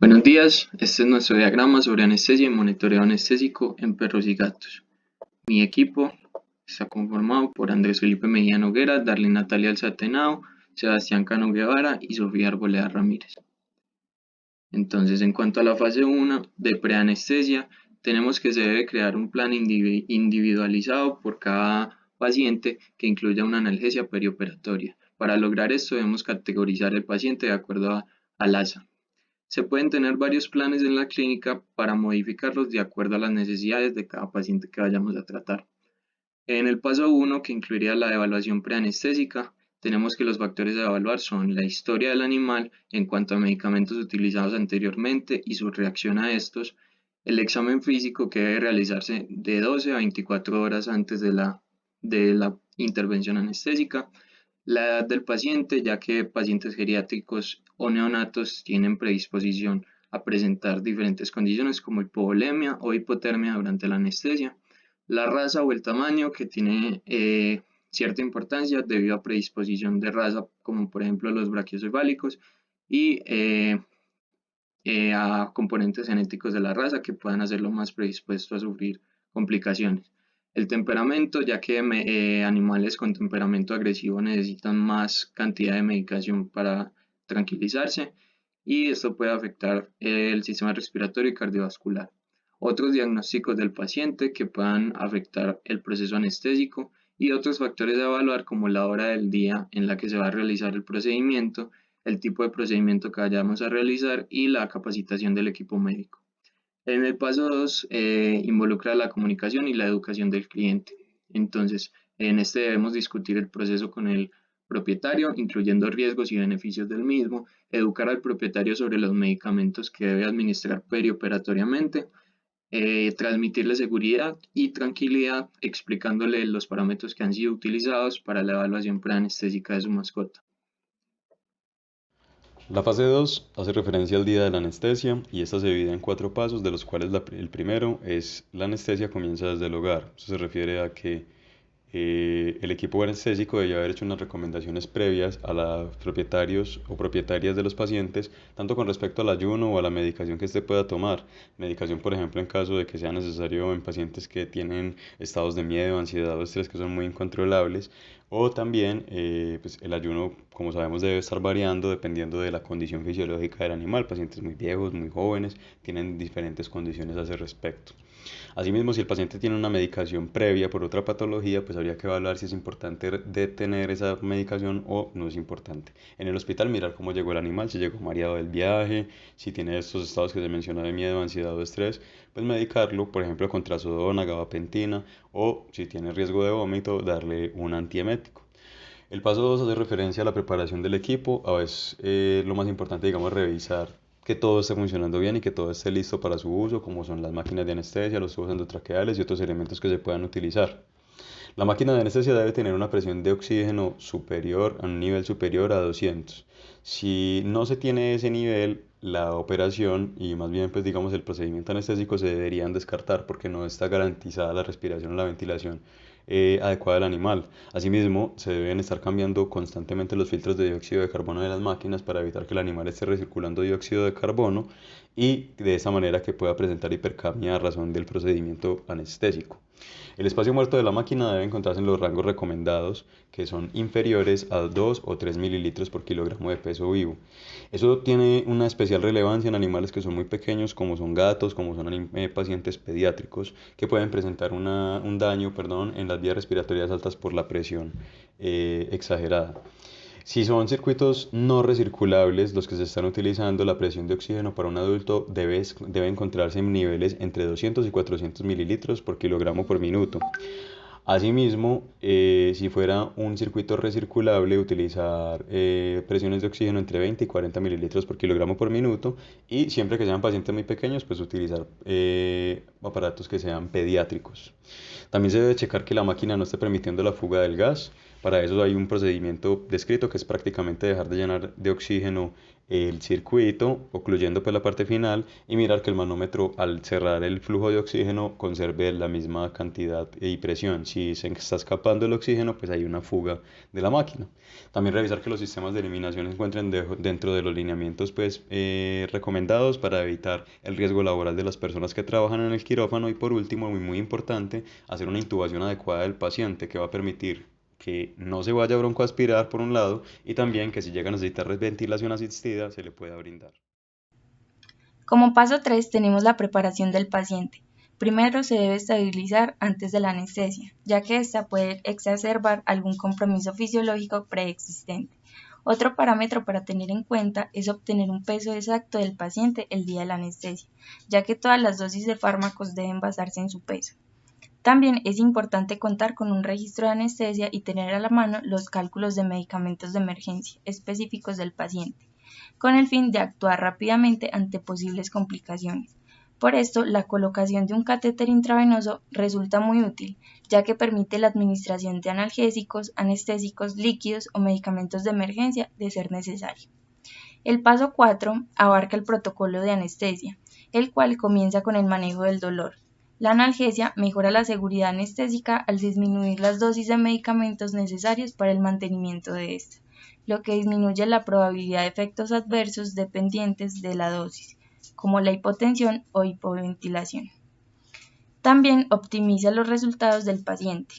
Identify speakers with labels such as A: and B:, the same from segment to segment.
A: Buenos días, este es nuestro diagrama sobre anestesia y monitoreo anestésico en perros y gatos. Mi equipo está conformado por Andrés Felipe Mejía Noguera, Darlene Natalia Alzate Henao, Sebastián Cano Guevara y Sofía Arboleda Ramírez. Entonces, en cuanto a la fase 1 de preanestesia, tenemos que se debe crear un plan individualizado por cada paciente que incluya una analgesia perioperatoria. Para lograr esto debemos categorizar el paciente de acuerdo al ASA. Se pueden tener varios planes en la clínica para modificarlos de acuerdo a las necesidades de cada paciente que vayamos a tratar. En el paso 1, que incluiría la evaluación preanestésica, tenemos que los factores a evaluar son la historia del animal en cuanto a medicamentos utilizados anteriormente y su reacción a estos, el examen físico que debe realizarse de 12 a 24 horas antes de la intervención anestésica, la edad del paciente, ya que pacientes geriátricos o neonatos tienen predisposición a presentar diferentes condiciones como hipovolemia o hipotermia durante la anestesia, la raza o el tamaño que tiene cierta importancia debido a predisposición de raza, como por ejemplo los brachiocefálicos, y a componentes genéticos de la raza que puedan hacerlo más predispuesto a sufrir complicaciones. El temperamento, ya que animales con temperamento agresivo necesitan más cantidad de medicación para tranquilizarse y esto puede afectar el sistema respiratorio y cardiovascular. Otros diagnósticos del paciente que puedan afectar el proceso anestésico y otros factores a evaluar como la hora del día en la que se va a realizar el procedimiento, el tipo de procedimiento que vayamos a realizar y la capacitación del equipo médico. En el paso 2 involucra la comunicación y la educación del cliente. Entonces, en este debemos discutir el proceso con el propietario, incluyendo riesgos y beneficios del mismo, educar al propietario sobre los medicamentos que debe administrar perioperatoriamente, transmitirle seguridad y tranquilidad explicándole los parámetros que han sido utilizados para la evaluación preanestésica de su mascota.
B: La fase 2 hace referencia al día de la anestesia y esta se divide en cuatro pasos, de los cuales el primero es la anestesia comienza desde el hogar. Eso se refiere a que el equipo anestésico debe haber hecho unas recomendaciones previas a los propietarios o propietarias de los pacientes, tanto con respecto al ayuno o a la medicación que éste pueda tomar. Medicación, por ejemplo, en caso de que sea necesario en pacientes que tienen estados de miedo, ansiedad o estrés que son muy incontrolables. O también, pues el ayuno, como sabemos, debe estar variando dependiendo de la condición fisiológica del animal. Pacientes muy viejos, muy jóvenes, tienen diferentes condiciones a ese respecto. Asimismo, si el paciente tiene una medicación previa por otra patología, pues habría que evaluar si es importante detener esa medicación o no es importante. En el hospital mirar cómo llegó el animal, si llegó mareado del viaje, si tiene estos estados que se mencionó de miedo, ansiedad o estrés, pues medicarlo, por ejemplo, con trazodona, gabapentina o si tiene riesgo de vómito, darle un antiemético. El paso 2 hace referencia a la preparación del equipo. A veces lo más importante, digamos, revisar que todo esté funcionando bien y que todo esté listo para su uso, como son las máquinas de anestesia, los tubos endotraqueales y otros elementos que se puedan utilizar. La máquina de anestesia debe tener una presión de oxígeno superior, a un nivel superior a 200. Si no se tiene ese nivel, la operación y más bien pues digamos el procedimiento anestésico se deberían descartar porque no está garantizada la respiración o la ventilación adecuada del animal. Asimismo, se deben estar cambiando constantemente los filtros de dióxido de carbono de las máquinas para evitar que el animal esté recirculando dióxido de carbono y de esa manera que pueda presentar hipercapnia a razón del procedimiento anestésico. El espacio muerto de la máquina debe encontrarse en los rangos recomendados, que son inferiores a 2 o 3 mililitros por kilogramo de peso vivo. Eso tiene una especial relevancia en animales que son muy pequeños, como son gatos, como son pacientes pediátricos, que pueden presentar un daño, perdón, en las vías respiratorias altas por la presión exagerada. Si son circuitos no recirculables los que se están utilizando, la presión de oxígeno para un adulto debe encontrarse en niveles entre 200 y 400 mililitros por kilogramo por minuto. Asimismo, si fuera un circuito recirculable, utilizar presiones de oxígeno entre 20 y 40 mililitros por kilogramo por minuto y siempre que sean pacientes muy pequeños, pues utilizar aparatos que sean pediátricos. También se debe checar que la máquina no esté permitiendo la fuga del gas. Para eso hay un procedimiento descrito que es prácticamente dejar de llenar de oxígeno el circuito, ocluyendo pues la parte final y mirar que el manómetro al cerrar el flujo de oxígeno conserve la misma cantidad y presión. Si se está escapando el oxígeno, pues hay una fuga de la máquina. También revisar que los sistemas de eliminación se encuentren dentro de los lineamientos pues, recomendados para evitar el riesgo laboral de las personas que trabajan en el quirófano y por último, muy importante, hacer una intubación adecuada del paciente que va a permitir que no se vaya a broncoaspirar por un lado y también que si llega a necesitar ventilación asistida se le pueda brindar.
C: Como paso 3 tenemos la preparación del paciente. Primero se debe estabilizar antes de la anestesia, ya que ésta puede exacerbar algún compromiso fisiológico preexistente. Otro parámetro para tener en cuenta es obtener un peso exacto del paciente el día de la anestesia, ya que todas las dosis de fármacos deben basarse en su peso. También es importante contar con un registro de anestesia y tener a la mano los cálculos de medicamentos de emergencia específicos del paciente, con el fin de actuar rápidamente ante posibles complicaciones. Por esto, la colocación de un catéter intravenoso resulta muy útil, ya que permite la administración de analgésicos, anestésicos, líquidos o medicamentos de emergencia de ser necesario. El paso 4 abarca el protocolo de anestesia, el cual comienza con el manejo del dolor. La analgesia mejora la seguridad anestésica al disminuir las dosis de medicamentos necesarios para el mantenimiento de esta, lo que disminuye la probabilidad de efectos adversos dependientes de la dosis, como la hipotensión o hipoventilación. También optimiza los resultados del paciente.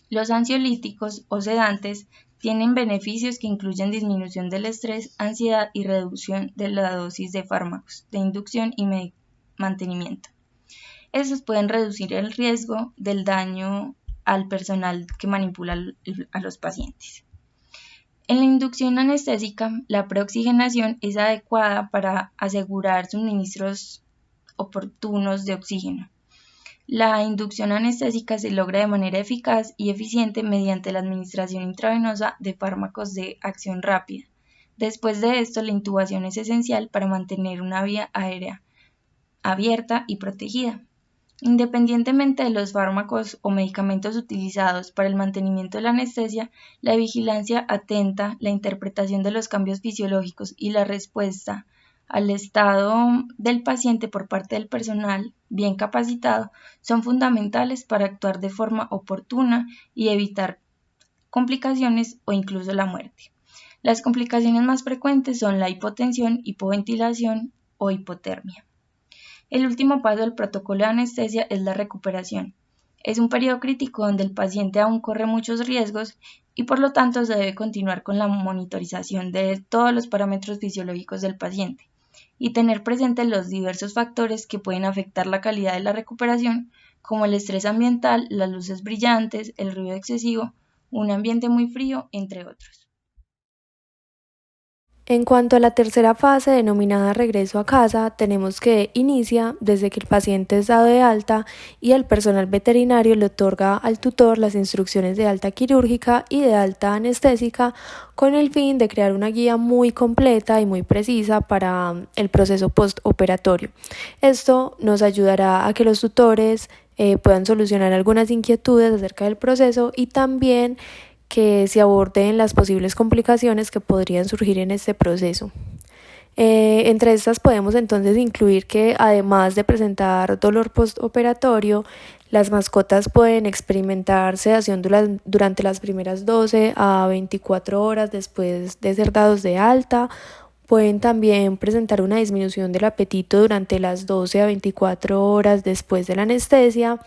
C: Los ansiolíticos o sedantes tienen beneficios que incluyen disminución del estrés, ansiedad y reducción de la dosis de fármacos de inducción y mantenimiento. Estos pueden reducir el riesgo del daño al personal que manipula a los pacientes. En la inducción anestésica, la preoxigenación es adecuada para asegurar suministros oportunos de oxígeno. La inducción anestésica se logra de manera eficaz y eficiente mediante la administración intravenosa de fármacos de acción rápida. Después de esto, la intubación es esencial para mantener una vía aérea abierta y protegida. Independientemente de los fármacos o medicamentos utilizados para el mantenimiento de la anestesia, la vigilancia atenta, la interpretación de los cambios fisiológicos y la respuesta al estado del paciente por parte del personal bien capacitado son fundamentales para actuar de forma oportuna y evitar complicaciones o incluso la muerte. Las complicaciones más frecuentes son la hipotensión, hipoventilación o hipotermia. El último paso del protocolo de anestesia es la recuperación. Es un periodo crítico donde el paciente aún corre muchos riesgos y por lo tanto se debe continuar con la monitorización de todos los parámetros fisiológicos del paciente y tener presentes los diversos factores que pueden afectar la calidad de la recuperación, como el estrés ambiental, las luces brillantes, el ruido excesivo, un ambiente muy frío, entre otros.
D: En cuanto a la tercera fase, denominada regreso a casa, tenemos que inicia desde que el paciente es dado de alta y el personal veterinario le otorga al tutor las instrucciones de alta quirúrgica y de alta anestésica con el fin de crear una guía muy completa y muy precisa para el proceso postoperatorio. Esto nos ayudará a que los tutores puedan solucionar algunas inquietudes acerca del proceso y también que se aborden las posibles complicaciones que podrían surgir en este proceso. Entre estas podemos entonces incluir que además de presentar dolor postoperatorio, las mascotas pueden experimentar sedación durante las primeras 12 a 24 horas después de ser dados de alta. Pueden también presentar una disminución del apetito durante las 12 a 24 horas después de la anestesia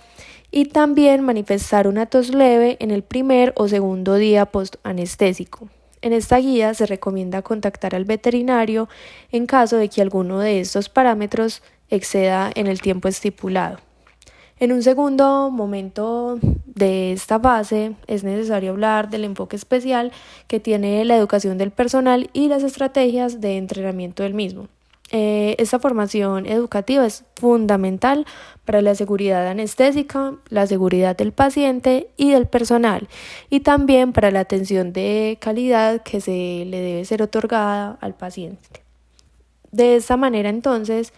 D: y también manifestar una tos leve en el primer o segundo día post-anestésico. En esta guía se recomienda contactar al veterinario en caso de que alguno de estos parámetros exceda en el tiempo estipulado. En un segundo momento de esta fase es necesario hablar del enfoque especial que tiene la educación del personal y las estrategias de entrenamiento del mismo. Esta formación educativa es fundamental para la seguridad anestésica, la seguridad del paciente y del personal y también para la atención de calidad que se le debe ser otorgada al paciente. De esta manera entonces,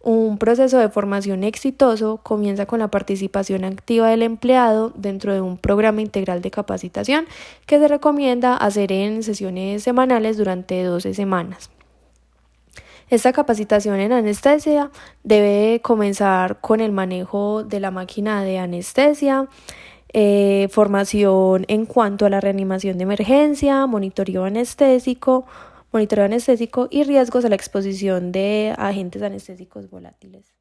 D: Un proceso de formación exitoso comienza con la participación activa del empleado dentro de un programa integral de capacitación que se recomienda hacer en sesiones semanales durante 12 semanas. Esta capacitación en anestesia debe comenzar con el manejo de la máquina de anestesia, formación en cuanto a la reanimación de emergencia, monitoreo anestésico y riesgos a la exposición de agentes anestésicos volátiles.